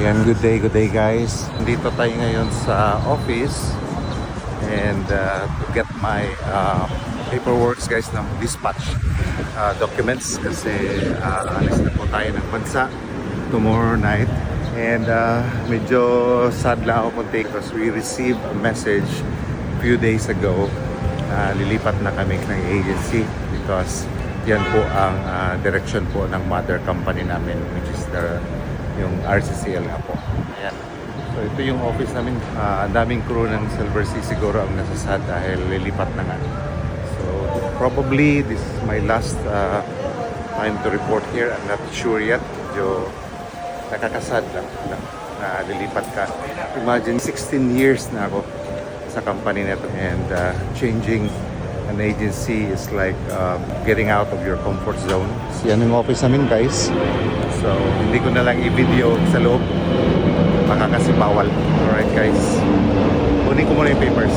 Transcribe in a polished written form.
Ayan, good day guys. Dito tayo ngayon sa office and to get my paperwork guys ng dispatch documents kasi alis na po tayo ng bansa tomorrow night. And medyo sad lang ako konti because we received a message a few days ago na lilipat na kami ng agency because yan po ang direction po ng mother company namin, which is yung RCCL nga po. Ayan. So ito yung office namin. Ang daming crew ng Silver Sea siguro ang nasasad dahil lilipat na nga. So probably this is my last time to report here. I'm not sure yet. Medyo nakakasad lang na lilipat ka. Imagine 16 years na ako sa company nito and changing an agency is like getting out of your comfort zone. So, yan yung office namin guys. So hindi ko na lang i-video sa loob. Baka kasi bawal. Alright guys. Kunin ko muna yung papers.